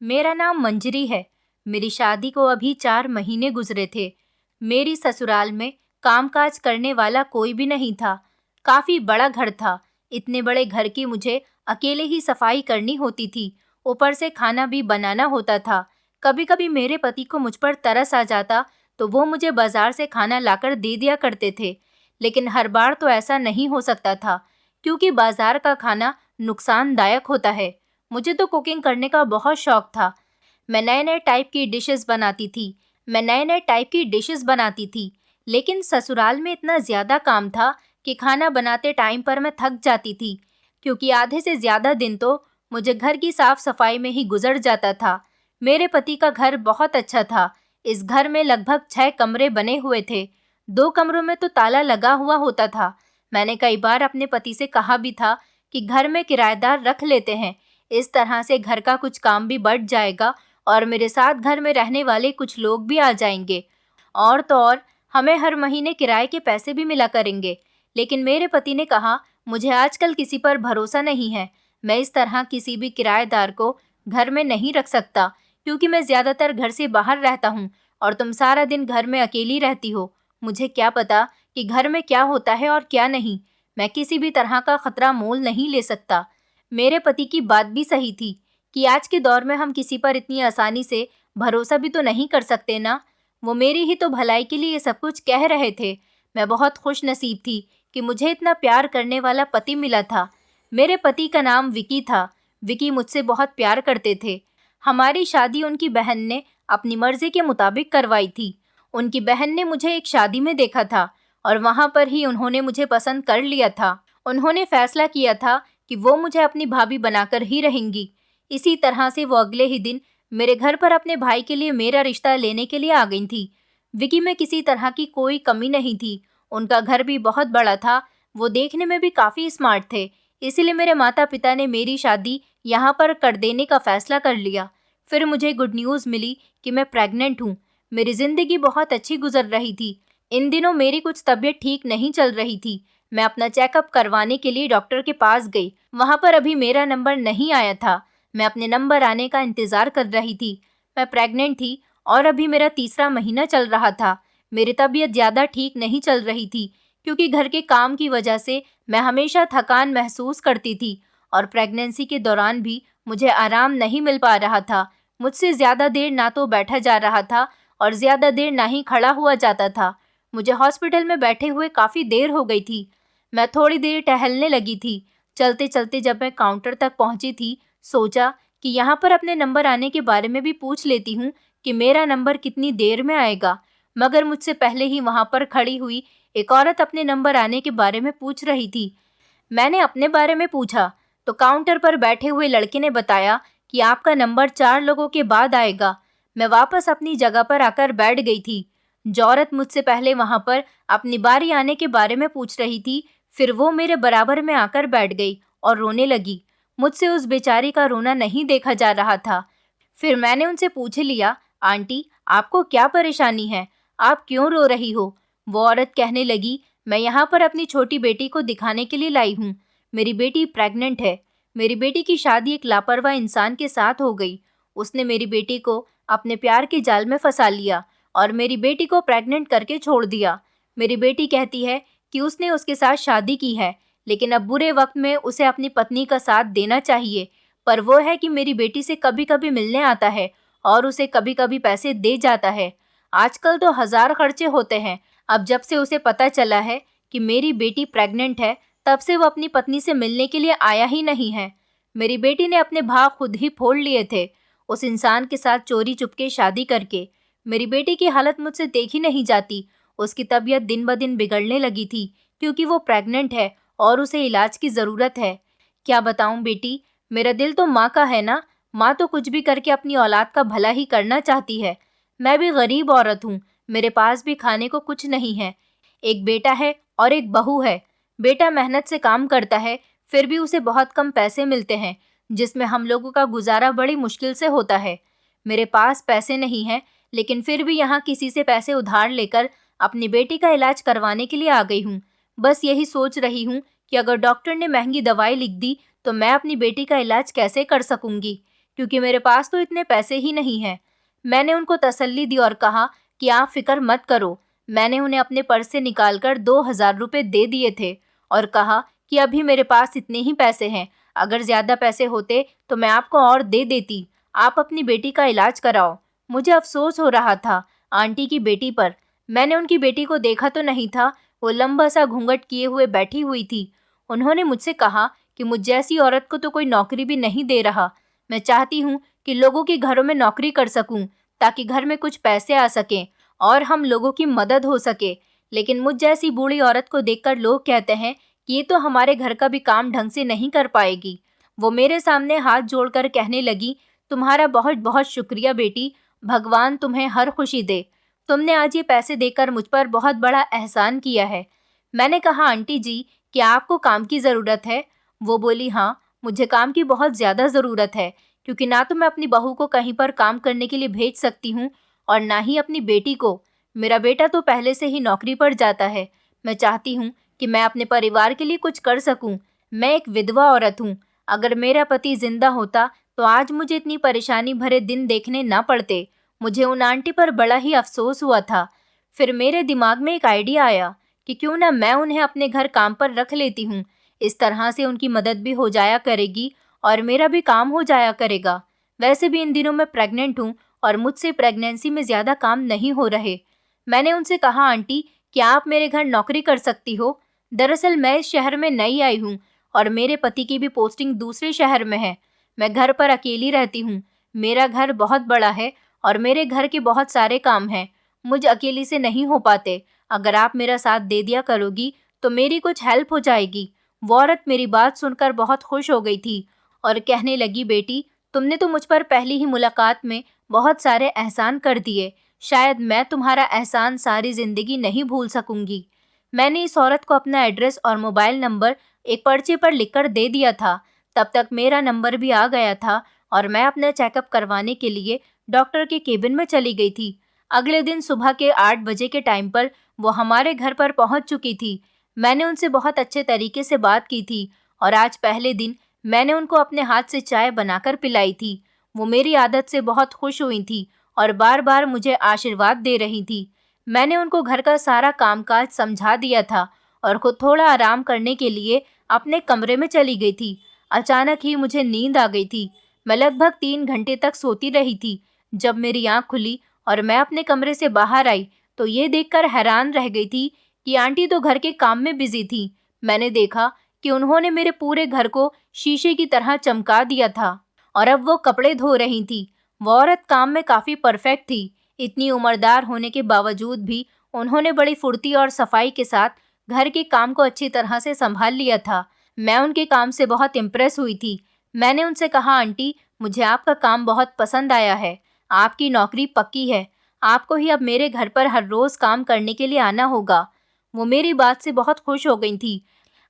मेरा नाम मंजरी है। मेरी शादी को अभी 4 महीने गुजरे थे। मेरी ससुराल में कामकाज करने वाला कोई भी नहीं था। काफी बड़ा घर था। इतने बड़े घर की मुझे अकेले ही सफाई करनी होती थी। ऊपर से खाना भी बनाना होता था। कभी कभी मेरे पति को मुझ पर तरस आ जाता तो वो मुझे बाजार से खाना लाकर दे दिया करते थे। लेकिन हर बार तो ऐसा नहीं हो सकता था, क्योंकि बाजार का खाना नुकसानदायक होता है। मुझे तो कुकिंग करने का बहुत शौक था। मैं नए नए टाइप की डिशेस बनाती थी। लेकिन ससुराल में इतना ज़्यादा काम था कि खाना बनाते टाइम पर मैं थक जाती थी, क्योंकि आधे से ज़्यादा दिन तो मुझे घर की साफ सफाई में ही गुजर जाता था। मेरे पति का घर बहुत अच्छा था। इस घर में लगभग 6 कमरे बने हुए थे। 2 कमरों में तो ताला लगा हुआ होता था। मैंने कई बार अपने पति से कहा भी था कि घर में किराएदार रख लेते हैं। इस तरह से घर का कुछ काम भी बढ़ जाएगा और मेरे साथ घर में रहने वाले कुछ लोग भी आ जाएंगे। और तो और हमें हर महीने किराए के पैसे भी मिला करेंगे। लेकिन मेरे पति ने कहा, मुझे आजकल किसी पर भरोसा नहीं है। मैं इस तरह किसी भी किराएदार को घर में नहीं रख सकता, क्योंकि मैं ज़्यादातर घर से बाहर रहता हूँ और तुम सारा दिन घर में अकेली रहती हो। मुझे क्या पता कि घर में क्या होता है और क्या नहीं। मैं किसी भी तरह का खतरा मोल नहीं ले सकता। मेरे पति की बात भी सही थी कि आज के दौर में हम किसी पर इतनी आसानी से भरोसा भी तो नहीं कर सकते ना। वो मेरी ही तो भलाई के लिए ये सब कुछ कह रहे थे। मैं बहुत खुश नसीब थी कि मुझे इतना प्यार करने वाला पति मिला था। मेरे पति का नाम विकी था। विकी मुझसे बहुत प्यार करते थे। हमारी शादी उनकी बहन ने अपनी मर्जी के मुताबिक करवाई थी। उनकी बहन ने मुझे एक शादी में देखा था और वहाँ पर ही उन्होंने मुझे पसंद कर लिया था। उन्होंने फैसला किया था कि वो मुझे अपनी भाभी बनाकर ही रहेंगी। इसी तरह से वो अगले ही दिन मेरे घर पर अपने भाई के लिए मेरा रिश्ता लेने के लिए आ गई थी। विकी में किसी तरह की कोई कमी नहीं थी। उनका घर भी बहुत बड़ा था। वो देखने में भी काफ़ी स्मार्ट थे। इसीलिए मेरे माता पिता ने मेरी शादी यहाँ पर कर देने का फैसला कर लिया। फिर मुझे गुड न्यूज़ मिली कि मैं प्रेग्नेंट हूँ। मेरी ज़िंदगी बहुत अच्छी गुजर रही थी। इन दिनों मेरी कुछ तबीयत ठीक नहीं चल रही थी। मैं अपना चेकअप करवाने के लिए डॉक्टर के पास गई। वहाँ पर अभी मेरा नंबर नहीं आया था। मैं अपने नंबर आने का इंतज़ार कर रही थी। मैं प्रेग्नेंट थी और अभी मेरा 3रा महीना चल रहा था। मेरी तबीयत ज़्यादा ठीक नहीं चल रही थी, क्योंकि घर के काम की वजह से मैं हमेशा थकान महसूस करती थी और प्रेगनेंसी के दौरान भी मुझे आराम नहीं मिल पा रहा था। मुझसे ज़्यादा देर ना तो बैठा जा रहा था और ज़्यादा देर ना ही खड़ा हुआ जाता था। मुझे हॉस्पिटल में बैठे हुए काफ़ी देर हो गई थी। मैं थोड़ी देर टहलने लगी थी। चलते चलते जब मैं काउंटर तक पहुंची थी, सोचा कि यहाँ पर अपने नंबर आने के बारे में भी पूछ लेती हूँ कि मेरा नंबर कितनी देर में आएगा। मगर मुझसे पहले ही वहाँ पर खड़ी हुई एक औरत अपने नंबर आने के बारे में पूछ रही थी। मैंने अपने बारे में पूछा तो काउंटर पर बैठे हुए लड़के ने बताया कि आपका नंबर 4 लोगों के बाद आएगा। मैं वापस अपनी जगह पर आकर बैठ गई थी। जो औरत मुझसे पहले वहाँ पर अपनी बारी आने के बारे में पूछ रही थी, फिर वो मेरे बराबर में आकर बैठ गई और रोने लगी। मुझसे उस बेचारी का रोना नहीं देखा जा रहा था। फिर मैंने उनसे पूछ लिया, आंटी आपको क्या परेशानी है? आप क्यों रो रही हो? वो औरत कहने लगी, मैं यहाँ पर अपनी छोटी बेटी को दिखाने के लिए लाई हूँ। मेरी बेटी प्रेग्नेंट है। मेरी बेटी की शादी एक लापरवाह इंसान के साथ हो गई। उसने मेरी बेटी को अपने प्यार के जाल में फंसा लिया और मेरी बेटी को प्रेग्नेंट करके छोड़ दिया। मेरी बेटी कहती है कि उसने उसके साथ शादी की है, लेकिन अब बुरे वक्त में उसे अपनी पत्नी का साथ देना चाहिए। पर वो है कि मेरी बेटी से कभी कभी मिलने आता है और उसे कभी कभी पैसे दे जाता है। आजकल तो 1000 खर्चे होते हैं। अब जब से उसे पता चला है कि मेरी बेटी प्रेग्नेंट है, तब से वो अपनी पत्नी से मिलने के लिए आया ही नहीं है। मेरी बेटी ने अपने भाव खुद ही फोड़ लिए थे, उस इंसान के साथ चोरी चुपके शादी करके। मेरी बेटी की हालत मुझसे देखी नहीं जाती। उसकी तबीयत दिन ब दिन बिगड़ने लगी थी, क्योंकि वो प्रेग्नेंट है और उसे इलाज की ज़रूरत है। क्या बताऊं बेटी, मेरा दिल तो माँ का है ना। माँ तो कुछ भी करके अपनी औलाद का भला ही करना चाहती है। मैं भी गरीब औरत हूँ। मेरे पास भी खाने को कुछ नहीं है। एक बेटा है और एक बहू है। बेटा मेहनत से काम करता है, फिर भी उसे बहुत कम पैसे मिलते हैं, जिसमें हम लोगों का गुजारा बड़ी मुश्किल से होता है। मेरे पास पैसे नहीं हैं, लेकिन फिर भी यहाँ किसी से पैसे उधार लेकर अपनी बेटी का इलाज करवाने के लिए आ गई हूँ। बस यही सोच रही हूँ कि अगर डॉक्टर ने महंगी दवाई लिख दी तो मैं अपनी बेटी का इलाज कैसे कर सकूँगी, क्योंकि मेरे पास तो इतने पैसे ही नहीं हैं। मैंने उनको तसल्ली दी और कहा कि आप फिक्र मत करो। मैंने उन्हें अपने पर्स से निकालकर 2,000 रुपये दे दिए थे और कहा कि अभी मेरे पास इतने ही पैसे हैं, अगर ज़्यादा पैसे होते तो मैं आपको और दे देती। आप अपनी बेटी का इलाज कराओ। मुझे अफसोस हो रहा था आंटी की बेटी पर। मैंने उनकी बेटी को देखा तो नहीं था, वो लंबा सा घूंघट किए हुए बैठी हुई थी। उन्होंने मुझसे कहा कि मुझ जैसी औरत को तो कोई नौकरी भी नहीं दे रहा। मैं चाहती हूँ कि लोगों के घरों में नौकरी कर सकूं ताकि घर में कुछ पैसे आ सकें और हम लोगों की मदद हो सके। लेकिन मुझ जैसी बूढ़ी औरत को देखकर लोग कहते हैं कि ये तो हमारे घर का भी काम ढंग से नहीं कर पाएगी। वो मेरे सामने हाथ जोड़कर कहने लगी, तुम्हारा बहुत बहुत शुक्रिया बेटी, भगवान तुम्हें हर खुशी दे। तुमने आज ये पैसे देकर मुझ पर बहुत बड़ा एहसान किया है। मैंने कहा, आंटी जी, क्या आपको काम की ज़रूरत है? वो बोली, हाँ, मुझे काम की बहुत ज़्यादा ज़रूरत है, क्योंकि ना तो मैं अपनी बहू को कहीं पर काम करने के लिए भेज सकती हूँ और ना ही अपनी बेटी को। मेरा बेटा तो पहले से ही नौकरी पर जाता है। मैं चाहती हूँ कि मैं अपने परिवार के लिए कुछ कर सकूँ। मैं एक विधवा औरत हूँ। अगर मेरा पति जिंदा होता तो आज मुझे इतनी परेशानी भरे दिन देखने ना पड़ते। मुझे उन आंटी पर बड़ा ही अफसोस हुआ था। फिर मेरे दिमाग में एक आइडिया आया कि क्यों ना मैं उन्हें अपने घर काम पर रख लेती हूँ। इस तरह से उनकी मदद भी हो जाया करेगी और मेरा भी काम हो जाया करेगा। वैसे भी इन दिनों मैं प्रेग्नेंट हूँ और मुझसे प्रेगनेंसी में ज़्यादा काम नहीं हो रहे। मैंने उनसे कहा, आंटी, क्या आप मेरे घर नौकरी कर सकती हो? दरअसल मैं इस शहर में नई आई हूँ और मेरे पति की भी पोस्टिंग दूसरे शहर में है। मैं घर पर अकेली रहती हूँ। मेरा घर बहुत बड़ा है और मेरे घर के बहुत सारे काम हैं। मुझ अकेली से नहीं हो पाते। अगर आप मेरा साथ दे दिया करोगी तो मेरी कुछ हेल्प हो जाएगी। वो औरत मेरी बात सुनकर बहुत खुश हो गई थी और कहने लगी, बेटी, तुमने तो मुझ पर पहली ही मुलाकात में बहुत सारे एहसान कर दिए। शायद मैं तुम्हारा एहसान सारी ज़िंदगी नहीं भूल सकूंगी। मैंने इस औरत को अपना एड्रेस और मोबाइल नंबर एक पर्चे पर लिखकर दे दिया था। तब तक मेरा नंबर भी आ गया था और मैं अपना चेकअप करवाने के लिए डॉक्टर के केबिन में चली गई थी। अगले दिन सुबह के 8 बजे के टाइम पर वो हमारे घर पर पहुंच चुकी थी। मैंने उनसे बहुत अच्छे तरीके से बात की थी और आज पहले दिन मैंने उनको अपने हाथ से चाय बनाकर पिलाई थी। वो मेरी आदत से बहुत खुश हुई थी और बार बार मुझे आशीर्वाद दे रही थी। मैंने उनको घर का सारा कामकाज समझा दिया था और खुद थोड़ा आराम करने के लिए अपने कमरे में चली गई थी। अचानक ही मुझे नींद आ गई थी। मैं लगभग 3 घंटे तक सोती रही थी। जब मेरी आँख खुली और मैं अपने कमरे से बाहर आई तो ये देखकर हैरान रह गई थी कि आंटी तो घर के काम में बिजी थी। मैंने देखा कि उन्होंने मेरे पूरे घर को शीशे की तरह चमका दिया था और अब वो कपड़े धो रही थी। वो औरत काम में काफ़ी परफेक्ट थी। इतनी उम्रदार होने के बावजूद भी उन्होंने बड़ी फुर्ती और सफाई के साथ घर के काम को अच्छी तरह से संभाल लिया था। मैं उनके काम से बहुत इम्प्रेस हुई थी। मैंने उनसे कहा, आंटी, मुझे आपका काम बहुत पसंद आया है। आपकी नौकरी पक्की है। आपको ही अब मेरे घर पर हर रोज़ काम करने के लिए आना होगा। वो मेरी बात से बहुत खुश हो गई थी।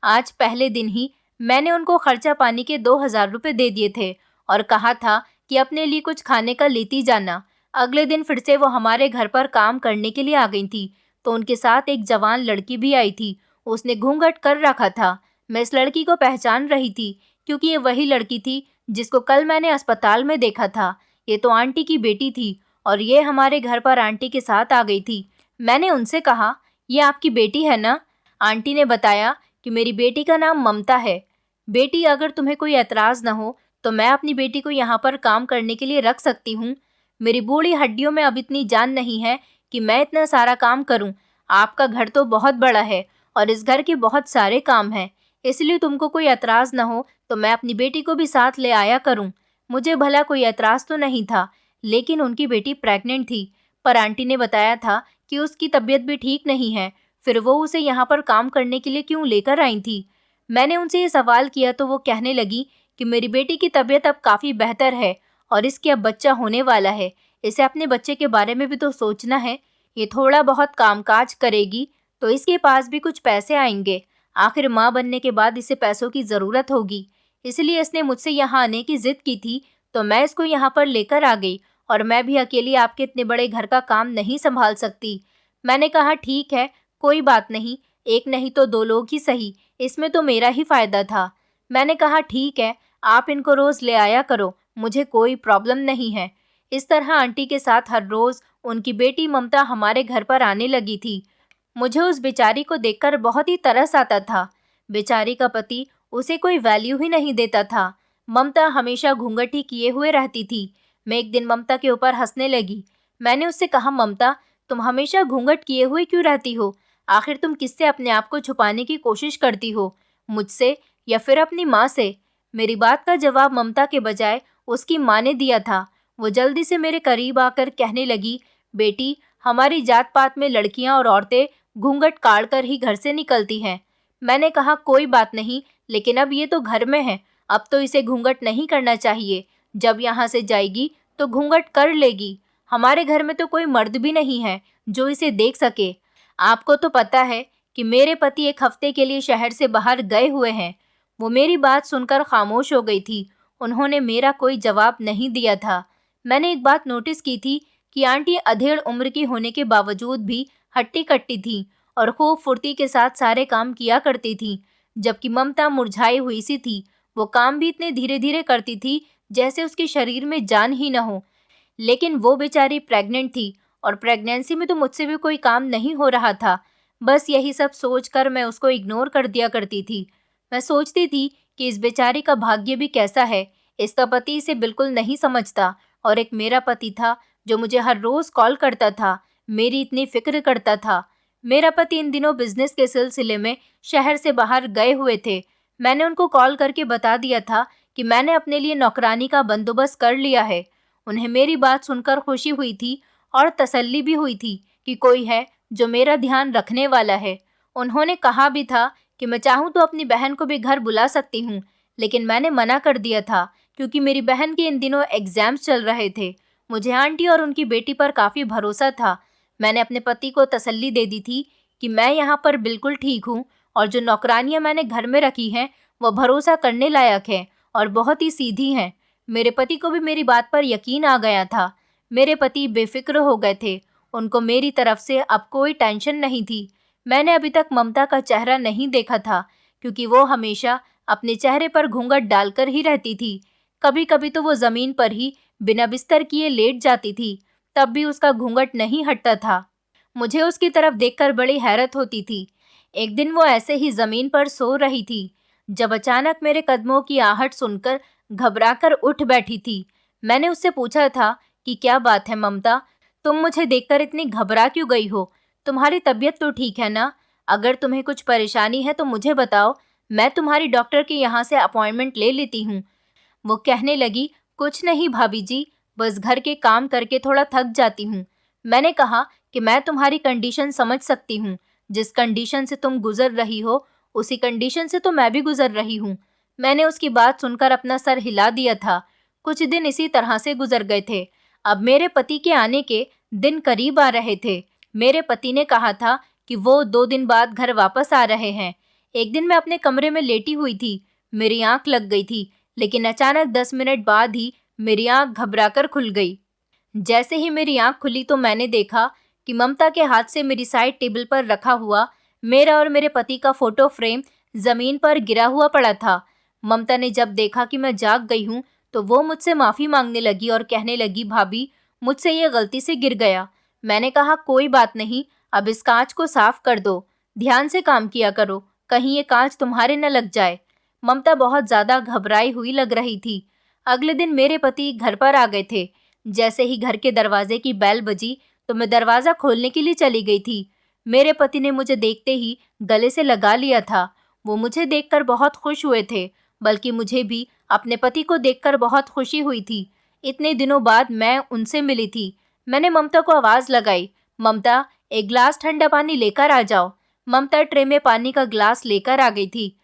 आज पहले दिन ही मैंने उनको खर्चा पानी के 2,000 रुपये दे दिए थे और कहा था कि अपने लिए कुछ खाने का लेती जाना। अगले दिन फिर से वो हमारे घर पर काम करने के लिए आ गई थी तो उनके साथ एक जवान लड़की भी आई थी। उसने घूंघट कर रखा था। मैं इस लड़की को पहचान रही थी क्योंकि ये वही लड़की थी जिसको कल मैंने अस्पताल में देखा था। ये तो आंटी की बेटी थी और ये हमारे घर पर आंटी के साथ आ गई थी। मैंने उनसे कहा, ये आपकी बेटी है ना? आंटी ने बताया कि मेरी बेटी का नाम ममता है। बेटी, अगर तुम्हें कोई एतराज़ न हो तो मैं अपनी बेटी को यहाँ पर काम करने के लिए रख सकती हूँ। मेरी बूढ़ी हड्डियों में अब इतनी जान नहीं है कि मैं इतना सारा काम करूँ। आपका घर तो बहुत बड़ा है और इस घर के बहुत सारे काम हैं, इसलिए तुमको कोई एतराज़ न हो तो मैं अपनी बेटी को भी साथ ले आया करूँ। मुझे भला कोई एतराज़ तो नहीं था, लेकिन उनकी बेटी प्रेग्नेंट थी, पर आंटी ने बताया था कि उसकी तबीयत भी ठीक नहीं है। फिर वो उसे यहाँ पर काम करने के लिए क्यों लेकर आई थी? मैंने उनसे ये सवाल किया तो वो कहने लगी कि मेरी बेटी की तबीयत अब काफ़ी बेहतर है और इसके अब बच्चा होने वाला है। इसे अपने बच्चे के बारे में भी तो सोचना है। ये थोड़ा बहुत कामकाज करेगी तो इसके पास भी कुछ पैसे आएंगे। आखिर माँ बनने के बाद इसे पैसों की ज़रूरत होगी। इसलिए इसने मुझसे यहाँ आने की ज़िद की थी तो मैं इसको यहाँ पर लेकर आ गई और मैं भी अकेली आपके इतने बड़े घर का काम नहीं संभाल सकती। मैंने कहा, ठीक है, कोई बात नहीं, एक नहीं तो 2 लोग ही सही, इसमें तो मेरा ही फ़ायदा था। मैंने कहा, ठीक है, आप इनको रोज़ ले आया करो, मुझे कोई प्रॉब्लम नहीं है। इस तरह आंटी के साथ हर रोज़ उनकी बेटी ममता हमारे घर पर आने लगी थी। मुझे उस बेचारी को देखकर बहुत ही तरस आता था। बेचारी का पति उसे कोई वैल्यू ही नहीं देता था। ममता हमेशा घूंघट ही किए हुए रहती थी। मैं एक दिन ममता के ऊपर हंसने लगी। मैंने उससे कहा, ममता, तुम हमेशा घूंघट किए हुए क्यों रहती हो? आखिर तुम किससे अपने आप को छुपाने की कोशिश करती हो? मुझसे या फिर अपनी माँ से? मेरी बात का जवाब ममता के बजाय उसकी माँ ने दिया था। वो जल्दी से मेरे करीब आकर कहने लगी, बेटी, हमारी जात पात में लड़कियां और औरतें घूंघट काढ़ कर ही घर से निकलती हैं। मैंने कहा, कोई बात नहीं, लेकिन अब ये तो घर में है, अब तो इसे घूंघट नहीं करना चाहिए। जब यहाँ से जाएगी तो घूंघट कर लेगी। हमारे घर में तो कोई मर्द भी नहीं है जो इसे देख सके। आपको तो पता है कि मेरे पति एक हफ्ते के लिए शहर से बाहर गए हुए हैं। वो मेरी बात सुनकर खामोश हो गई थी। उन्होंने मेरा कोई जवाब नहीं दिया था। मैंने एक बात नोटिस की थी कि आंटी अधेड़ उम्र की होने के बावजूद भी हट्टी कट्टी थी और खूब फुर्ती के साथ सारे काम किया करती थी, जबकि ममता मुरझाई हुई सी थी। वो काम भी इतने धीरे धीरे करती थी जैसे उसके शरीर में जान ही न हो। लेकिन वो बेचारी प्रेग्नेंट थी और प्रेगनेंसी में तो मुझसे भी कोई काम नहीं हो रहा था। बस यही सब सोचकर मैं उसको इग्नोर कर दिया करती थी। मैं सोचती थी कि इस बेचारी का भाग्य भी कैसा है। इसका पति इसे बिल्कुल नहीं समझता और एक मेरा पति था जो मुझे हर रोज़ कॉल करता था, मेरी इतनी फिक्र करता था। मेरा पति इन दिनों बिजनेस के सिलसिले में शहर से बाहर गए हुए थे। मैंने उनको कॉल करके बता दिया था कि मैंने अपने लिए नौकरानी का बंदोबस्त कर लिया है। उन्हें मेरी बात सुनकर खुशी हुई थी और तसल्ली भी हुई थी कि कोई है जो मेरा ध्यान रखने वाला है। उन्होंने कहा भी था कि मैं चाहूँ तो अपनी बहन को भी घर बुला सकती हूँ, लेकिन मैंने मना कर दिया था क्योंकि मेरी बहन के इन दिनों एग्जाम्स चल रहे थे। मुझे आंटी और उनकी बेटी पर काफ़ी भरोसा था। मैंने अपने पति को तसल्ली दे दी थी कि मैं यहाँ पर बिल्कुल ठीक हूँ और जो नौकरानियाँ मैंने घर में रखी हैं वह भरोसा करने लायक हैं और बहुत ही सीधी हैं। मेरे पति को भी मेरी बात पर यकीन आ गया था। मेरे पति बेफिक्र हो गए थे। उनको मेरी तरफ से अब कोई टेंशन नहीं थी। मैंने अभी तक ममता का चेहरा नहीं देखा था क्योंकि वो हमेशा अपने चेहरे पर घूंघट डालकर ही रहती थी। कभी कभी तो वो ज़मीन पर ही बिना बिस्तर किए लेट जाती थी, तब भी उसका घूंघट नहीं हटता था। मुझे उसकी तरफ देखकर बड़ी हैरत होती थी। एक दिन वो ऐसे ही ज़मीन पर सो रही थी जब अचानक मेरे कदमों की आहट सुनकर घबराकर उठ बैठी थी। मैंने उससे पूछा था कि क्या बात है ममता, तुम मुझे देखकर इतनी घबरा क्यों गई हो? तुम्हारी तबीयत तो ठीक है ना? अगर तुम्हें कुछ परेशानी है तो मुझे बताओ, मैं तुम्हारी डॉक्टर के यहाँ से अपॉइंटमेंट ले लेती हूँ। वो कहने लगी, कुछ नहीं भाभी जी, बस घर के काम करके थोड़ा थक जाती हूँ। मैंने कहा कि मैं तुम्हारी कंडीशन समझ सकती हूँ। जिस कंडीशन से तुम गुजर रही हो उसी कंडीशन से तो मैं भी गुजर रही हूँ। मैंने उसकी बात सुनकर अपना सर हिला दिया था। कुछ दिन इसी तरह से गुजर गए थे। अब मेरे पति के आने के दिन करीब आ रहे थे। मेरे पति ने कहा था कि वो 2 दिन बाद घर वापस आ रहे हैं। एक दिन मैं अपने कमरे में लेटी हुई थी। मेरी आंख लग गई थी, लेकिन अचानक 10 मिनट बाद ही मेरी आंख घबराकर खुल गई। जैसे ही मेरी आंख खुली तो मैंने देखा कि ममता के हाथ से मेरी साइड टेबल पर रखा हुआ मेरा और मेरे पति का फोटो फ्रेम जमीन पर गिरा हुआ पड़ा था। ममता ने जब देखा कि मैं जाग गई हूँ तो वो मुझसे माफ़ी मांगने लगी और कहने लगी, भाभी, मुझसे ये गलती से गिर गया। मैंने कहा, कोई बात नहीं, अब इस कांच को साफ कर दो, ध्यान से काम किया करो, कहीं ये कांच तुम्हारे न लग जाए। ममता बहुत ज़्यादा घबराई हुई लग रही थी। अगले दिन मेरे पति घर पर आ गए थे। जैसे ही घर के दरवाजे की बेल बजी तो मैं दरवाज़ा खोलने के लिए चली गई थी। मेरे पति ने मुझे देखते ही गले से लगा लिया था। वो मुझे देखकर बहुत खुश हुए थे, बल्कि मुझे भी अपने पति को देखकर बहुत खुशी हुई थी। इतने दिनों बाद मैं उनसे मिली थी। मैंने ममता को आवाज़ लगाई, ममता, एक गिलास ठंडा पानी लेकर आ जाओ। ममता ट्रे में पानी का गिलास लेकर आ गई थी।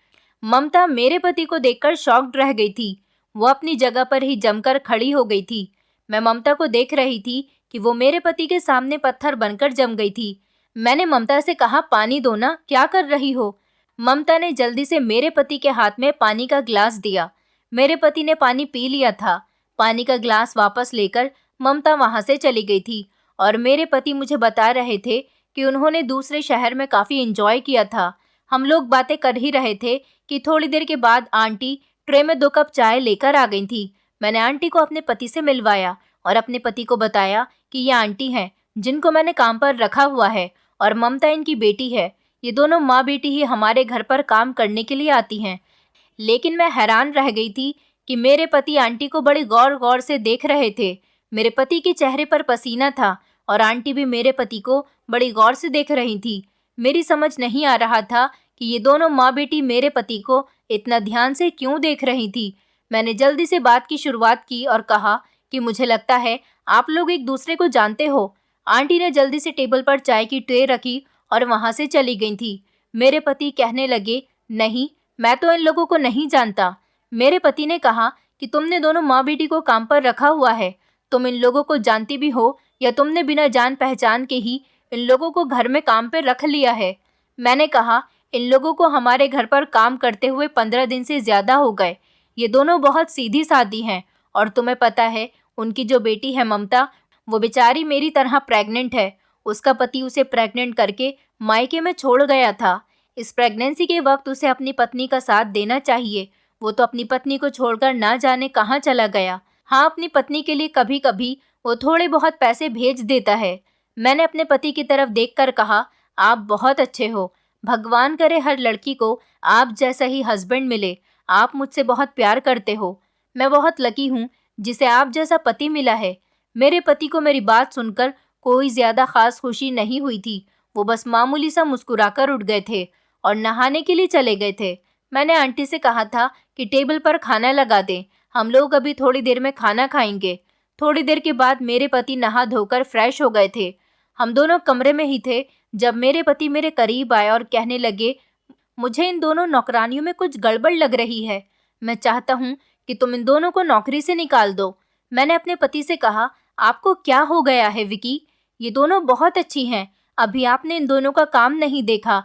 ममता मेरे पति को देखकर शॉक्ड रह गई थी। वो अपनी जगह पर ही जमकर खड़ी हो गई थी। मैं ममता को देख रही थी कि वो मेरे पति के सामने पत्थर बनकर जम गई थी। मैंने ममता से कहा, पानी दो ना, क्या कर रही हो? ममता ने जल्दी से मेरे पति के हाथ में पानी का गिलास दिया। मेरे पति ने पानी पी लिया था। पानी का गिलास वापस लेकर ममता वहां से चली गई थी और मेरे पति मुझे बता रहे थे कि उन्होंने दूसरे शहर में काफ़ी एंजॉय किया था। हम लोग बातें कर ही रहे थे कि थोड़ी देर के बाद आंटी ट्रे में 2 कप चाय लेकर आ गई थी। मैंने आंटी को अपने पति से मिलवाया और अपने पति को बताया कि ये आंटी हैं जिनको मैंने काम पर रखा हुआ है और ममता इनकी बेटी है। ये दोनों माँ बेटी ही हमारे घर पर काम करने के लिए आती हैं। लेकिन मैं हैरान रह गई थी कि मेरे पति आंटी को बड़ी गौर गौर से देख रहे थे। मेरे पति के चेहरे पर पसीना था और आंटी भी मेरे पति को बड़ी गौर से देख रही थी। मेरी समझ नहीं आ रहा था कि ये दोनों माँ बेटी मेरे पति को इतना ध्यान से क्यों देख रही थी। मैंने जल्दी से बात की शुरुआत की और कहा कि मुझे लगता है आप लोग एक दूसरे को जानते हो। आंटी ने जल्दी से टेबल पर चाय की ट्रे रखी और वहाँ से चली गई थी। मेरे पति कहने लगे, नहीं, मैं तो इन लोगों को नहीं जानता। मेरे पति ने कहा कि तुमने दोनों माँ बेटी को काम पर रखा हुआ है, तुम इन लोगों को जानती भी हो या तुमने बिना जान पहचान के ही इन लोगों को घर में काम पर रख लिया है। मैंने कहा, इन लोगों को हमारे घर पर काम करते हुए 15 दिन से ज़्यादा हो गए। ये दोनों बहुत सीधी सादी हैं और तुम्हें पता है उनकी जो बेटी है ममता, वो बेचारी मेरी तरह प्रेग्नेंट है। उसका पति उसे प्रेग्नेंट करके मायके में छोड़ गया था। इस प्रेगनेंसी के वक्त उसे अपनी पत्नी का साथ देना चाहिए। वो तो अपनी पत्नी को छोड़कर ना जाने कहाँ चला गया। हाँ, अपनी पत्नी के लिए कभी कभी वो थोड़े बहुत पैसे भेज देता है। मैंने अपने पति की तरफ देखकर कहा, आप बहुत अच्छे हो। भगवान करे हर लड़की को आप जैसा ही हस्बैंड मिले। आप मुझसे बहुत प्यार करते हो। मैं बहुत लकी हूँ जिसे आप जैसा पति मिला है। मेरे पति को मेरी बात सुनकर कोई ज़्यादा खास खुशी नहीं हुई थी। वो बस मामूली सा मुस्कुराकर उठ गए थे और नहाने के लिए चले गए थे। मैंने आंटी से कहा था कि टेबल पर खाना लगा दें, हम लोग अभी थोड़ी देर में खाना खाएंगे। थोड़ी देर के बाद मेरे पति नहा धोकर फ्रेश हो गए थे। हम दोनों कमरे में ही थे जब मेरे पति मेरे करीब आए और कहने लगे, मुझे इन दोनों नौकरानियों में कुछ गड़बड़ लग रही है। मैं चाहता हूँ कि तुम इन दोनों को नौकरी से निकाल दो। मैंने अपने पति से कहा, आपको क्या हो गया है विकी? ये दोनों बहुत अच्छी हैं। अभी आपने इन दोनों का काम नहीं देखा।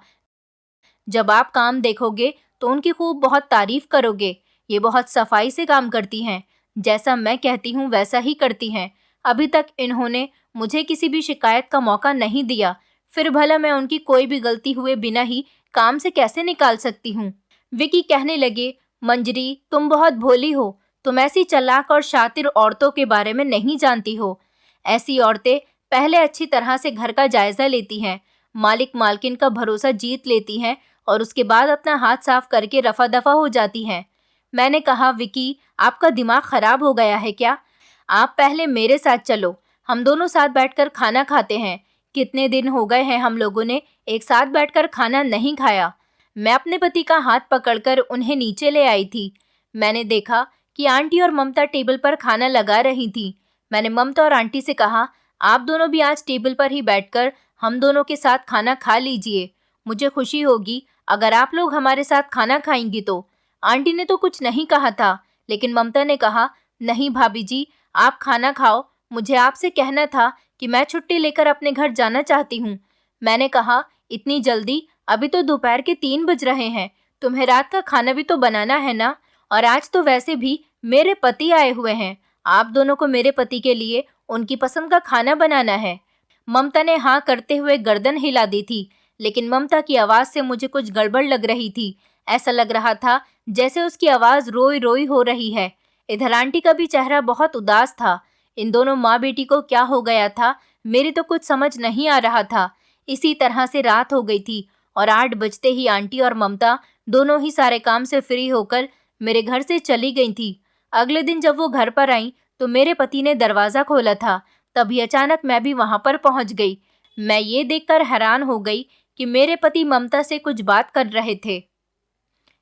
जब आप काम देखोगे तो उनकी खूब बहुत तारीफ करोगे। ये बहुत सफाई से काम करती हैं। जैसा मैं कहती हूँ वैसा ही करती हैं। अभी तक इन्होंने मुझे किसी भी शिकायत का मौका नहीं दिया। फिर भला मैं उनकी कोई भी गलती हुए बिना ही काम से कैसे निकाल सकती हूँ? विकी कहने लगे, मंजरी, तुम बहुत भोली हो। तुम ऐसी चालाक और शातिर औरतों के बारे में नहीं जानती हो। ऐसी औरतें पहले अच्छी तरह से घर का जायजा लेती हैं, मालिक मालकिन का भरोसा जीत लेती हैं और उसके बाद अपना हाथ साफ करके रफा दफा हो जाती हैं। मैंने कहा, विकी, आपका दिमाग खराब हो गया है क्या? आप पहले मेरे साथ चलो, हम दोनों साथ बैठकर खाना खाते हैं। कितने दिन हो गए हैं हम लोगों ने एक साथ बैठकर खाना नहीं खाया। मैं अपने पति का हाथ पकड़कर उन्हें नीचे ले आई थी। मैंने देखा कि आंटी और ममता टेबल पर खाना लगा रही थी। मैंने ममता और आंटी से कहा, आप दोनों भी आज टेबल पर ही बैठकर हम दोनों के साथ खाना खा लीजिए। मुझे खुशी होगी अगर आप लोग हमारे साथ खाना खाएंगी तो। आंटी ने तो कुछ नहीं कहा था, लेकिन ममता ने कहा, नहीं भाभी जी, आप खाना खाओ। मुझे आपसे कहना था कि मैं छुट्टी लेकर अपने घर जाना चाहती हूँ। मैंने कहा, इतनी जल्दी? अभी तो दोपहर के 3 बज रहे हैं। तुम्हें रात का खाना भी तो बनाना है ना। और आज तो वैसे भी मेरे पति आए हुए हैं। आप दोनों को मेरे पति के लिए उनकी पसंद का खाना बनाना है। ममता ने हाँ करते हुए गर्दन हिला दी थी, लेकिन ममता की आवाज़ से मुझे कुछ गड़बड़ लग रही थी। ऐसा लग रहा था जैसे उसकी आवाज़ रोई रोई हो रही है। इधर आंटी का भी चेहरा बहुत उदास था। इन दोनों माँ बेटी को क्या हो गया था, मेरी तो कुछ समझ नहीं आ रहा था। इसी तरह से रात हो गई थी और 8 बजते ही आंटी और ममता दोनों ही सारे काम से फ्री होकर मेरे घर से चली गई थी। अगले दिन जब वो घर पर आई तो मेरे पति ने दरवाज़ा खोला था। तभी अचानक मैं भी वहाँ पर पहुँच गई। मैं ये देखकर हैरान हो गई कि मेरे पति ममता से कुछ बात कर रहे थे,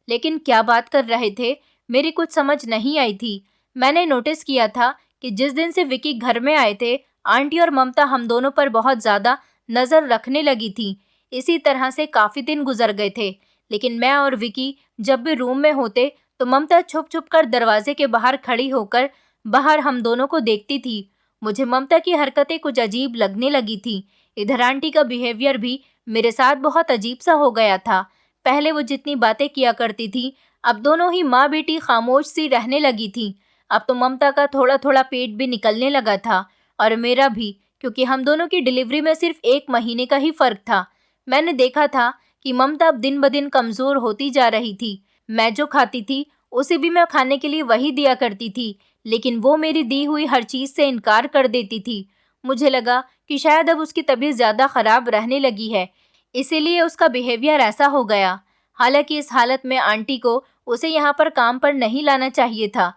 लेकिन क्या बात कर रहे थे मेरी कुछ समझ नहीं आई थी। मैंने नोटिस किया था कि जिस दिन से विकी घर में आए थे, आंटी और ममता हम दोनों पर बहुत ज़्यादा नज़र रखने लगी थी। इसी तरह से काफ़ी दिन गुजर गए थे, लेकिन मैं और विकी जब भी रूम में होते तो ममता छुप छुप कर दरवाजे के बाहर खड़ी होकर बाहर हम दोनों को देखती थी। मुझे ममता की हरकतें कुछ अजीब लगने लगी थी। इधर आंटी का बिहेवियर भी मेरे साथ बहुत अजीब सा हो गया था। पहले वो जितनी बातें किया करती थी, अब दोनों ही माँ बेटी खामोश सी रहने लगी थी। अब तो ममता का थोड़ा थोड़ा पेट भी निकलने लगा था और मेरा भी, क्योंकि हम दोनों की डिलीवरी में सिर्फ 1 महीने का ही फ़र्क था। मैंने देखा था कि ममता अब दिन ब दिन कमज़ोर होती जा रही थी। मैं जो खाती थी उसे भी मैं खाने के लिए वही दिया करती थी, लेकिन वो मेरी दी हुई हर चीज़ से इनकार कर देती थी। मुझे लगा कि शायद अब उसकी तबीयत ज़्यादा ख़राब रहने लगी है, इसीलिए उसका बिहेवियर ऐसा हो गया। हालांकि इस हालत में आंटी को उसे यहाँ पर काम पर नहीं लाना चाहिए था।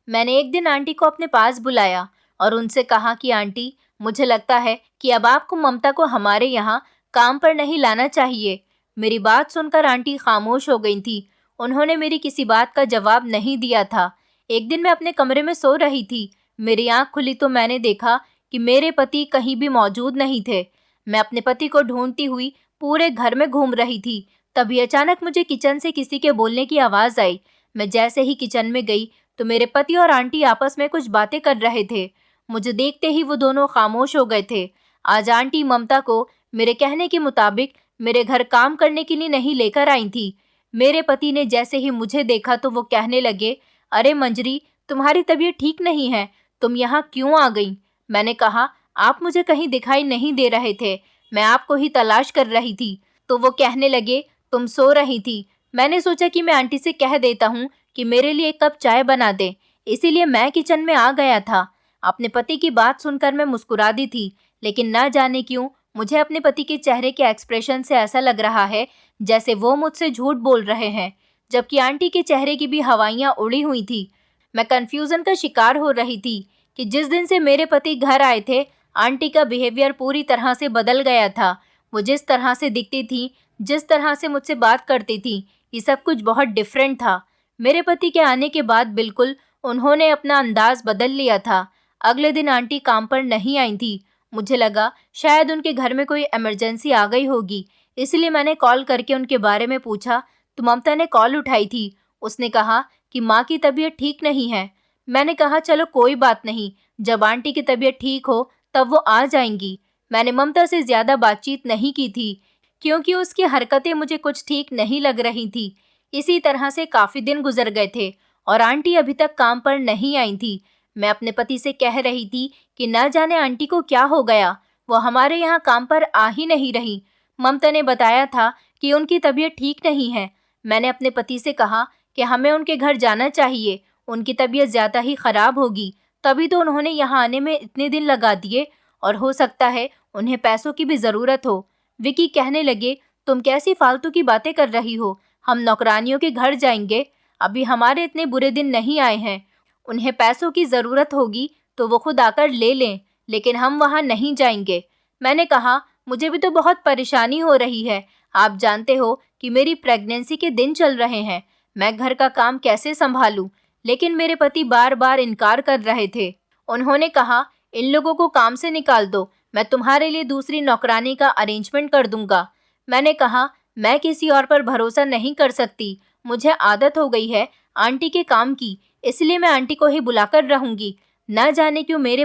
मैंने एक दिन आंटी को अपने पास बुलाया और उनसे कहा कि आंटी, मुझे लगता है कि अब आपको ममता को हमारे यहाँ काम पर नहीं लाना चाहिए। मेरी बात सुनकर आंटी खामोश हो गई थी। उन्होंने मेरी किसी बात का जवाब नहीं दिया था। एक दिन मैं अपने कमरे में सो रही थी। मेरी आंख खुली तो मैंने देखा कि मेरे पति कहीं भी मौजूद नहीं थे। मैं अपने पति को ढूंढती हुई पूरे घर में घूम रही थी। तभी अचानक मुझे किचन से किसी के बोलने की आवाज़ आई। मैं जैसे ही किचन में गई तो मेरे पति और आंटी आपस में कुछ बातें कर रहे थे। मुझे देखते ही वो दोनों खामोश हो गए थे। आज आंटी ममता को मेरे कहने के मुताबिक मेरे घर काम करने के लिए नहीं लेकर आई थी। मेरे पति ने जैसे ही मुझे देखा तो वो कहने लगे, अरे मंजरी, तुम्हारी तबीयत ठीक नहीं है, तुम यहाँ क्यों आ गई? मैंने कहा, आप मुझे कहीं दिखाई नहीं दे रहे थे, मैं आपको ही तलाश कर रही थी। तो वो कहने लगे, तुम सो रही थी। मैंने सोचा कि मैं आंटी से कह देता हूँ कि मेरे लिए एक कप चाय बना दे, इसीलिए मैं किचन में आ गया था। अपने पति की बात सुनकर मैं मुस्कुरा दी थी, लेकिन ना जाने क्यों मुझे अपने पति के चेहरे के एक्सप्रेशन से ऐसा लग रहा है जैसे वो मुझसे झूठ बोल रहे हैं, जबकि आंटी के चेहरे की भी हवाइयाँ उड़ी हुई थी। मैं कंफ्यूजन का शिकार हो रही थी कि जिस दिन से मेरे पति घर आए थे, आंटी का बिहेवियर पूरी तरह से बदल गया था। वो जिस तरह से दिखती थी, जिस तरह से मुझसे बात करती थी, ये सब कुछ बहुत डिफरेंट था। मेरे पति के आने के बाद बिल्कुल उन्होंने अपना अंदाज बदल लिया था। अगले दिन आंटी काम पर नहीं आई थी। मुझे लगा शायद उनके घर में कोई इमरजेंसी आ गई होगी, इसलिए मैंने कॉल करके उनके बारे में पूछा तो ममता ने कॉल उठाई थी। उसने कहा कि माँ की तबीयत ठीक नहीं है। मैंने कहा चलो कोई बात नहीं, जब आंटी की तबीयत ठीक हो तब वो आ जाएंगी। मैंने ममता से ज़्यादा बातचीत नहीं की थी क्योंकि उसकी हरकतें मुझे कुछ ठीक नहीं लग रही थी। इसी तरह से काफ़ी दिन गुजर गए थे और आंटी अभी तक काम पर नहीं आई थी। मैं अपने पति से कह रही थी कि न जाने आंटी को क्या हो गया, वो हमारे यहाँ काम पर आ ही नहीं रही। ममता ने बताया था कि उनकी तबीयत ठीक नहीं है। मैंने अपने पति से कहा कि हमें उनके घर जाना चाहिए, उनकी तबीयत ज़्यादा ही ख़राब होगी, तभी तो उन्होंने यहाँ आने में इतने दिन लगा दिए और हो सकता है उन्हें पैसों की भी ज़रूरत हो। विकी कहने लगे, तुम कैसी फालतू की बातें कर रही हो, हम नौकरानियों के घर जाएंगे, अभी हमारे इतने बुरे दिन नहीं आए हैं। उन्हें पैसों की ज़रूरत होगी तो वो खुद आकर ले लें, लेकिन हम वहाँ नहीं जाएंगे। मैंने कहा, मुझे भी तो बहुत परेशानी हो रही है, आप जानते हो कि मेरी प्रेगनेंसी के दिन चल रहे हैं, मैं घर का काम कैसे संभालूं? लेकिन मेरे पति बार बार इनकार कर रहे थे। उन्होंने कहा, इन लोगों को काम से निकाल दो, मैं तुम्हारे लिए दूसरी नौकरानी का अरेंजमेंट कर दूंगा। मैंने कहा, मैं किसी और पर भरोसा नहीं कर सकती, मुझे आदत हो गई है आंटी के काम की, इसलिए मैं आंटी को ही बुलाकर रहूंगी। ना जाने क्यों मेरे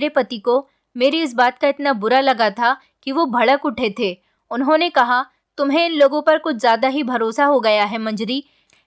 पति को मेरी इस बात का इतना बुरा लगा था कि वो भड़क उठे थे। उन्होंने कहा, तुम्हें इन लोगों पर कुछ ज़्यादा ही भरोसा हो गया है मंजरी,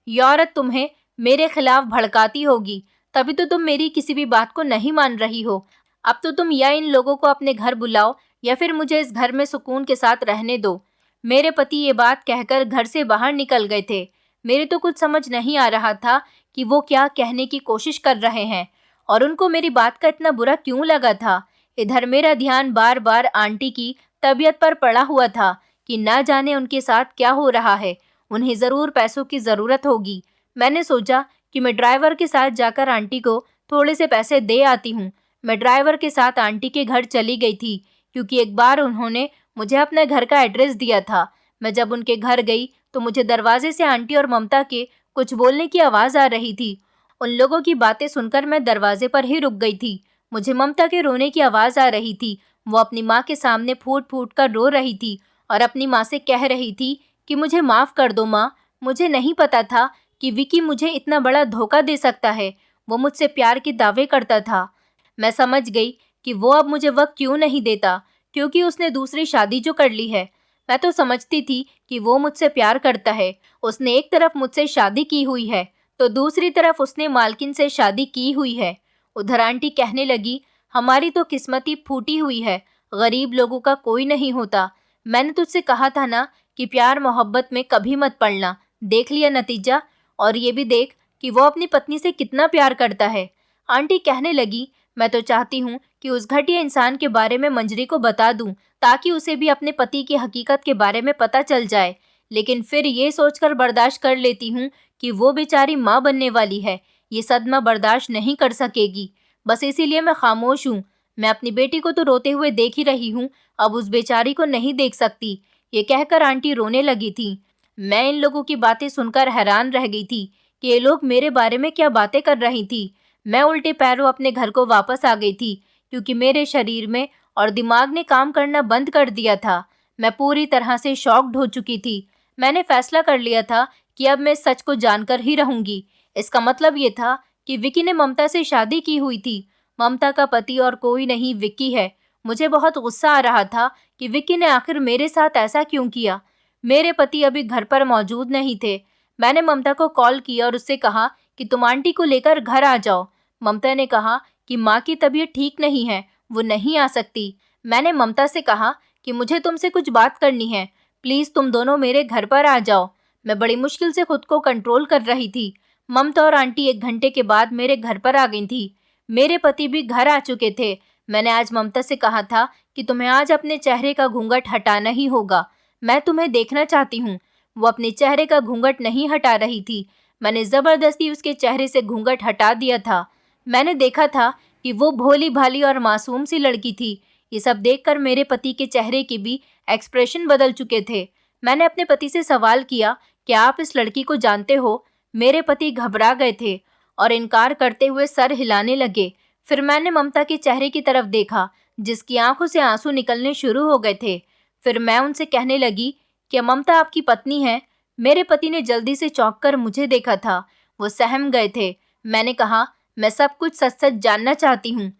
ये औरत तुम्हें मेरे खिलाफ भड़काती होगी, तभी तो तुम मेरी किसी भी बात को नहीं मान रही हो। अब तो तुम या इन लोगों को अपने घर बुलाओ या फिर मुझे इस घर में सुकून के साथ रहने दो। मेरे पति ये बात कहकर घर से बाहर निकल गए थे। मेरे तो कुछ समझ नहीं आ रहा था कि वो क्या कहने की कोशिश कर रहे हैं और उनको मेरी बात का इतना बुरा क्यों लगा था। इधर मेरा ध्यान बार बार आंटी की तबीयत पर पड़ा हुआ था कि ना जाने उनके साथ क्या हो रहा है, उन्हें ज़रूर पैसों की ज़रूरत होगी। मैंने सोचा कि मैं ड्राइवर के साथ जाकर आंटी को थोड़े से पैसे दे आती हूँ। मैं ड्राइवर के साथ आंटी के घर चली गई थी क्योंकि एक बार उन्होंने मुझे अपने घर का एड्रेस दिया था। मैं जब उनके घर गई तो मुझे दरवाजे से आंटी और ममता के कुछ बोलने की आवाज़ आ रही थी। उन लोगों की बातें सुनकर मैं दरवाजे पर ही रुक गई थी। मुझे ममता के रोने की आवाज़ आ रही थी। वो अपनी माँ के सामने फूट फूट कर रो रही थी और अपनी माँ से कह रही थी कि मुझे माफ़ कर दो माँ, मुझे नहीं पता था कि विकी मुझे इतना बड़ा धोखा दे सकता है। वो मुझसे प्यार के दावे करता था। मैं समझ गई कि वो अब मुझे वक्त क्यों नहीं देता, क्योंकि उसने दूसरी शादी जो कर ली है। मैं तो समझती थी कि वो मुझसे प्यार करता है। उसने एक तरफ मुझसे शादी की हुई है तो दूसरी तरफ उसने मालकिन से शादी की हुई है। उधर आंटी कहने लगी, हमारी तो किस्मत ही फूटी हुई है, गरीब लोगों का कोई नहीं होता। मैंने तुझसे कहा था ना कि प्यार मोहब्बत में कभी मत पड़ना, देख लिया नतीजा। और ये भी देख कि वो अपनी पत्नी से कितना प्यार करता है। आंटी कहने लगी, मैं तो चाहती हूँ कि उस घटिया इंसान के बारे में मंजरी को बता दूं, ताकि उसे भी अपने पति की हकीकत के बारे में पता चल जाए। लेकिन फिर ये सोचकर बर्दाश्त कर लेती हूँ कि वो बेचारी माँ बनने वाली है, ये सदमा बर्दाश्त नहीं कर सकेगी। बस इसीलिए मैं खामोश हूँ। मैं अपनी बेटी को तो रोते हुए देख ही रही हूँ, अब उस बेचारी को नहीं देख सकती। ये कहकर आंटी रोने लगी थी। मैं इन लोगों की बातें सुनकर हैरान रह गई थी कि ये लोग मेरे बारे में क्या बातें कर रही थी। मैं उल्टे पैरों अपने घर को वापस आ गई थी, क्योंकि मेरे शरीर में और दिमाग ने काम करना बंद कर दिया था। मैं पूरी तरह से शॉक्ड हो चुकी थी। मैंने फैसला कर लिया था कि अब मैं सच को जानकर ही रहूंगी। इसका मतलब ये था कि विकी ने ममता से शादी की हुई थी। ममता का पति और कोई नहीं, विक्की है। मुझे बहुत गुस्सा आ रहा था कि विक्की ने आखिर मेरे साथ ऐसा क्यों किया। मेरे पति अभी घर पर मौजूद नहीं थे। मैंने ममता को कॉल किया और उससे कहा कि तुम आंटी को लेकर घर आ जाओ। ममता ने कहा कि माँ की तबीयत ठीक नहीं है, वो नहीं आ सकती। मैंने ममता से कहा कि मुझे तुमसे कुछ बात करनी है, प्लीज़ तुम दोनों मेरे घर पर आ जाओ। मैं बड़ी मुश्किल से खुद को कंट्रोल कर रही थी। ममता और आंटी 1 घंटे के बाद मेरे घर पर आ गई थी। मेरे पति भी घर आ चुके थे। मैंने आज ममता से कहा था कि तुम्हें आज अपने चेहरे का घूंघट हटाना ही होगा। मैं तुम्हें देखना चाहती हूँ। वो अपने चेहरे का घूंघट नहीं हटा रही थी। मैंने ज़बरदस्ती उसके चेहरे से घूंघट हटा दिया था। मैंने देखा था कि वो भोली भाली और मासूम सी लड़की थी। ये सब देखकर मेरे पति के चेहरे के भी एक्सप्रेशन बदल चुके थे। मैंने अपने पति से सवाल किया, क्या आप इस लड़की को जानते हो? मेरे पति घबरा गए थे और इनकार करते हुए सर हिलाने लगे। फिर मैंने ममता के चेहरे की तरफ देखा, जिसकी आंखों से आंसू निकलने शुरू हो गए थे। फिर मैं उनसे कहने लगी, क्या ममता आपकी पत्नी है? मेरे पति ने जल्दी से चौंक कर मुझे देखा था। वो सहम गए थे। मैंने कहा, मैं सब कुछ सच सच जानना चाहती हूँ।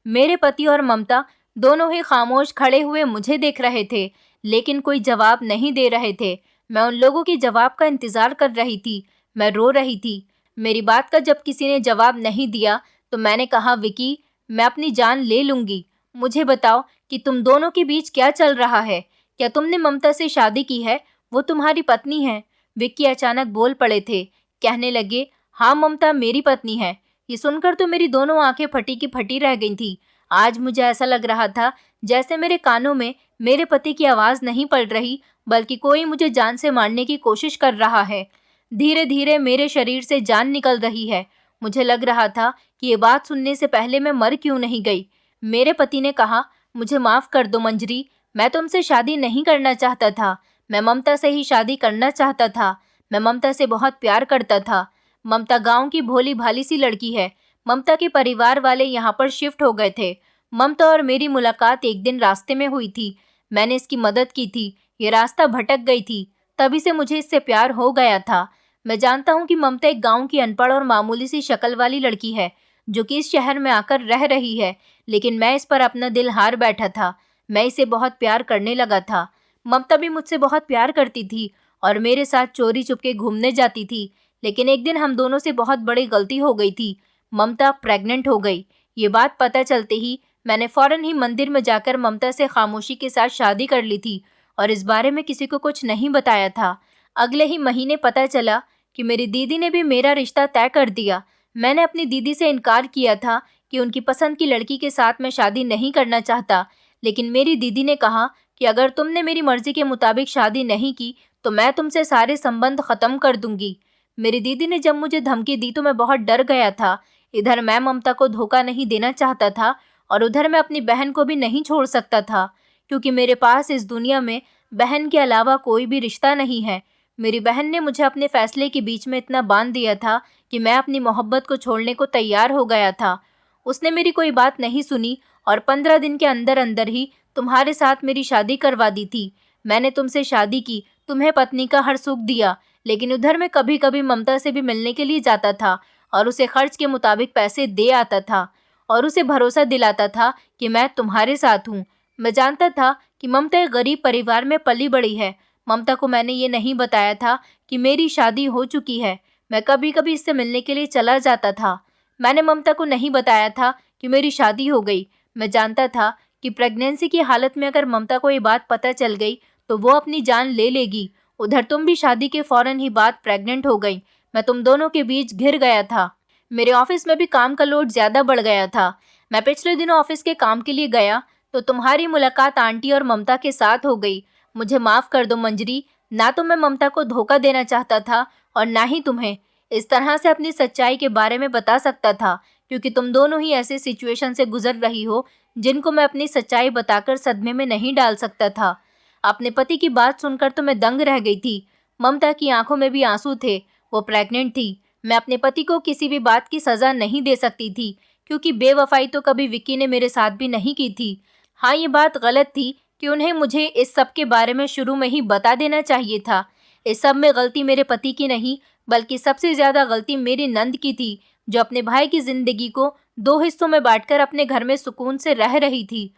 मेरे पति और ममता दोनों ही खामोश खड़े हुए मुझे देख रहे थे, लेकिन कोई जवाब नहीं दे रहे थे। मैं उन लोगों के जवाब का इंतजार कर रही थी। मैं रो रही थी। मेरी बात का जब किसी ने जवाब नहीं दिया तो मैंने कहा, विकी, मैं अपनी जान ले लूंगी। मुझे बताओ कि तुम दोनों के बीच क्या चल रहा है? क्या तुमने ममता से शादी की है? वो तुम्हारी पत्नी है। विक्की अचानक बोल पड़े थे। कहने लगे, हाँ ममता मेरी पत्नी है। ये सुनकर तो मेरी दोनों आंखें फटी की फटी रह गई थी। आज मुझे ऐसा लग रहा था जैसे मेरे कानों में मेरे पति की आवाज़ नहीं पड़ रही, बल्कि कोई मुझे जान से मारने की कोशिश कर रहा है। धीरे धीरे मेरे शरीर से जान निकल रही है। मुझे लग रहा था कि ये बात सुनने से पहले मैं मर क्यों नहीं गई। मेरे पति ने कहा, मुझे माफ़ कर दो मंजरी, मैं तुमसे शादी नहीं करना चाहता था। मैं ममता से ही शादी करना चाहता था। मैं ममता से बहुत प्यार करता था। ममता गांव की भोली भाली सी लड़की है। ममता के परिवार वाले यहाँ पर शिफ्ट हो गए थे। ममता और मेरी मुलाकात एक दिन रास्ते में हुई थी। मैंने इसकी मदद की थी। ये रास्ता भटक गई थी, तभी से मुझे इससे प्यार हो गया था। मैं जानता हूँ कि ममता एक गांव की अनपढ़ और मामूली सी शक्ल वाली लड़की है, जो कि इस शहर में आकर रह रही है, लेकिन मैं इस पर अपना दिल हार बैठा था। मैं इसे बहुत प्यार करने लगा था। ममता भी मुझसे बहुत प्यार करती थी और मेरे साथ चोरी चुपके घूमने जाती थी। लेकिन एक दिन हम दोनों से बहुत बड़ी गलती हो गई थी। ममता प्रेग्नेंट हो गई। ये बात पता चलते ही मैंने फौरन ही मंदिर में जाकर ममता से खामोशी के साथ शादी कर ली थी और इस बारे में किसी को कुछ नहीं बताया था। अगले ही महीने पता चला कि मेरी दीदी ने भी मेरा रिश्ता तय कर दिया। मैंने अपनी दीदी से इनकार किया था कि उनकी पसंद की लड़की के साथ मैं शादी नहीं करना चाहता, लेकिन मेरी दीदी ने कहा कि अगर तुमने मेरी मर्जी के मुताबिक शादी नहीं की तो मैं तुमसे सारे संबंध ख़त्म कर दूंगी। मेरी दीदी ने जब मुझे धमकी दी तो मैं बहुत डर गया था। इधर मैं ममता को धोखा नहीं देना चाहता था और उधर मैं अपनी बहन को भी नहीं छोड़ सकता था, क्योंकि मेरे पास इस दुनिया में बहन के अलावा कोई भी रिश्ता नहीं है। मेरी बहन ने मुझे अपने फैसले के बीच में इतना बांध दिया था कि मैं अपनी मोहब्बत को छोड़ने को तैयार हो गया था। उसने मेरी कोई बात नहीं सुनी और 15 दिन के अंदर अंदर ही तुम्हारे साथ मेरी शादी करवा दी थी। मैंने तुमसे शादी की, तुम्हें पत्नी का हर सुख दिया, लेकिन उधर मैं कभी कभी ममता से भी मिलने के लिए जाता था और उसे खर्च के मुताबिक पैसे दे आता था और उसे भरोसा दिलाता था कि मैं तुम्हारे साथ हूँ। मैं जानता था कि ममता एक गरीब परिवार में पली बड़ी है। ममता को मैंने ये नहीं बताया था कि मेरी शादी हो चुकी है। मैं कभी कभी इससे मिलने के लिए चला जाता था। मैंने ममता को नहीं बताया था कि मेरी शादी हो गई। मैं जानता था कि प्रेगनेंसी की हालत में अगर ममता को ये बात पता चल गई तो वो अपनी जान ले लेगी। उधर तुम भी शादी के फौरन ही बाद प्रेग्नेंट हो गई। मैं तुम दोनों के बीच घिर गया था। मेरे ऑफिस में भी काम का लोड ज़्यादा बढ़ गया था। मैं पिछले दिनों ऑफिस के काम के लिए गया तो तुम्हारी मुलाकात आंटी और ममता के साथ हो गई। मुझे माफ़ कर दो मंजरी, ना तो मैं ममता को धोखा देना चाहता था और ना ही तुम्हें इस तरह से अपनी सच्चाई के बारे में बता सकता था, क्योंकि तुम दोनों ही ऐसे सिचुएशन से गुजर रही हो जिनको मैं अपनी सच्चाई बताकर सदमे में नहीं डाल सकता था। अपने पति की बात सुनकर तो मैं दंग रह गई थी। ममता की आंखों में भी आंसू थे। वो प्रेग्नेंट थी। मैं अपने पति को किसी भी बात की सज़ा नहीं दे सकती थी, क्योंकि बेवफाई तो कभी विक्की ने मेरे साथ भी नहीं की थी। हाँ, ये बात गलत थी कि उन्हें मुझे इस सब के बारे में शुरू में ही बता देना चाहिए था। इस सब में गलती मेरे पति की नहीं, बल्कि सबसे ज़्यादा गलती मेरी नंद की थी, जो अपने भाई की ज़िंदगी को 2 हिस्सों में बांटकर अपने घर में सुकून से रह रही थी।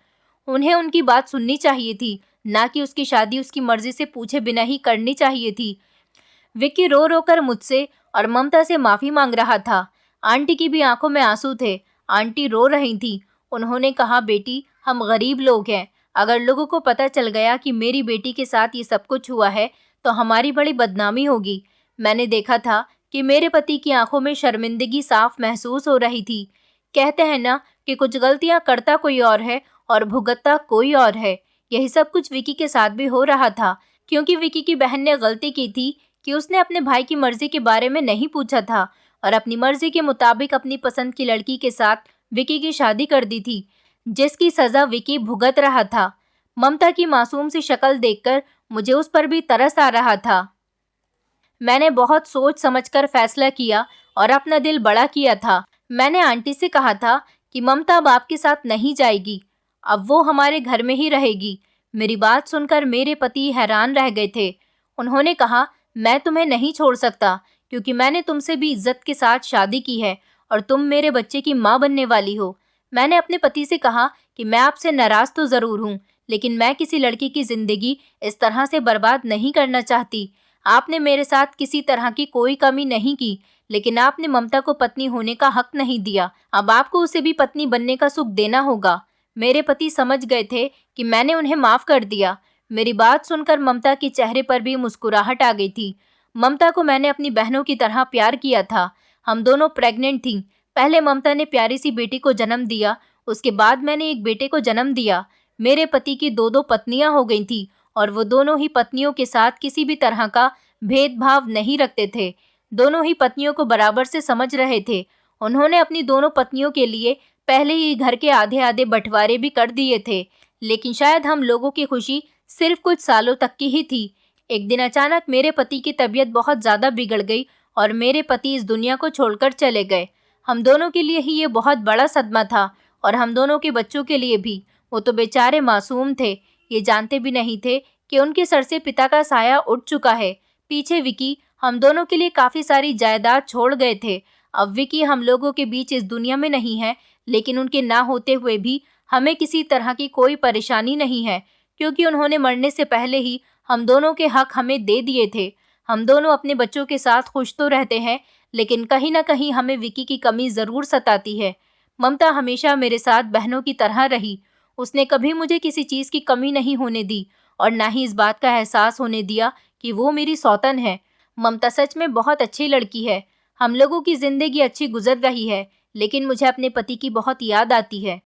उन्हें उनकी बात सुननी चाहिए थी, ना कि उसकी शादी उसकी मर्जी से पूछे बिना ही करनी चाहिए थी। विक्की रो रो कर मुझसे और ममता से माफ़ी मांग रहा था। आंटी की भी आंखों में आंसू थे। आंटी रो रही थी। उन्होंने कहा, बेटी, हम गरीब लोग हैं। अगर लोगों को पता चल गया कि मेरी बेटी के साथ ये सब कुछ हुआ है तो हमारी बड़ी बदनामी होगी। मैंने देखा था कि मेरे पति की आंखों में शर्मिंदगी साफ महसूस हो रही थी। कहते हैं ना कि कुछ गलतियां करता कोई और है और भुगतता कोई और है। यही सब कुछ विकी के साथ भी हो रहा था, क्योंकि विकी की बहन ने गलती की थी कि उसने अपने भाई की मर्जी के बारे में नहीं पूछा था और अपनी मर्जी के मुताबिक अपनी पसंद की लड़की के साथ विकी की शादी कर दी थी, जिसकी सज़ा विकी भुगत रहा था। ममता की मासूम सी शक्ल देखकर मुझे उस पर भी तरस आ रहा था। मैंने बहुत सोच समझकर फैसला किया और अपना दिल बड़ा किया था। मैंने आंटी से कहा था कि ममता अब आपके साथ नहीं जाएगी, अब वो हमारे घर में ही रहेगी। मेरी बात सुनकर मेरे पति हैरान रह गए थे। उन्होंने कहा, मैं तुम्हें नहीं छोड़ सकता, क्योंकि मैंने तुमसे भी इज्जत के साथ शादी की है और तुम मेरे बच्चे की माँ बनने वाली हो। मैंने अपने पति से कहा कि मैं आपसे नाराज़ तो ज़रूर हूँ, लेकिन मैं किसी लड़की की ज़िंदगी इस तरह से बर्बाद नहीं करना चाहती। आपने मेरे साथ किसी तरह की कोई कमी नहीं की, लेकिन आपने ममता को पत्नी होने का हक नहीं दिया। अब आपको उसे भी पत्नी बनने का सुख देना होगा। मेरे पति समझ गए थे कि मैंने उन्हें माफ़ कर दिया। मेरी बात सुनकर ममता के चेहरे पर भी मुस्कुराहट आ गई थी। ममता को मैंने अपनी बहनों की तरह प्यार किया था। हम दोनों प्रेग्नेंट थीं। पहले ममता ने प्यारी सी बेटी को जन्म दिया, उसके बाद मैंने एक बेटे को जन्म दिया। मेरे पति की 2-2 पत्नियां हो गई थी और वो दोनों ही पत्नियों के साथ किसी भी तरह का भेदभाव नहीं रखते थे। दोनों ही पत्नियों को बराबर से समझ रहे थे। उन्होंने अपनी दोनों पत्नियों के लिए पहले ही घर के आधे-आधे बंटवारे भी कर दिए थे, लेकिन शायद हम लोगों की खुशी सिर्फ कुछ सालों तक की ही थी। एक दिन अचानक मेरे पति की तबीयत बहुत ज़्यादा बिगड़ गई और मेरे पति इस दुनिया को छोड़कर चले गए। हम दोनों के लिए ही ये बहुत बड़ा सदमा था और हम दोनों के बच्चों के लिए भी। वो तो बेचारे मासूम थे, ये जानते भी नहीं थे कि उनके सर से पिता का साया उठ चुका है। पीछे विकी हम दोनों के लिए काफ़ी सारी जायदाद छोड़ गए थे। अब विकी हम लोगों के बीच इस दुनिया में नहीं है, लेकिन उनके ना होते हुए भी हमें किसी तरह की कोई परेशानी नहीं है, क्योंकि उन्होंने मरने से पहले ही हम दोनों के हक हमें दे दिए थे। हम दोनों अपने बच्चों के साथ खुश तो रहते हैं, लेकिन कहीं ना कहीं हमें विकी की कमी ज़रूर सताती है। ममता हमेशा मेरे साथ बहनों की तरह रही। उसने कभी मुझे किसी चीज़ की कमी नहीं होने दी और ना ही इस बात का एहसास होने दिया कि वो मेरी सौतन है। ममता सच में बहुत अच्छी लड़की है। हम लोगों की ज़िंदगी अच्छी गुजर रही है, लेकिन मुझे अपने पति की बहुत याद आती है।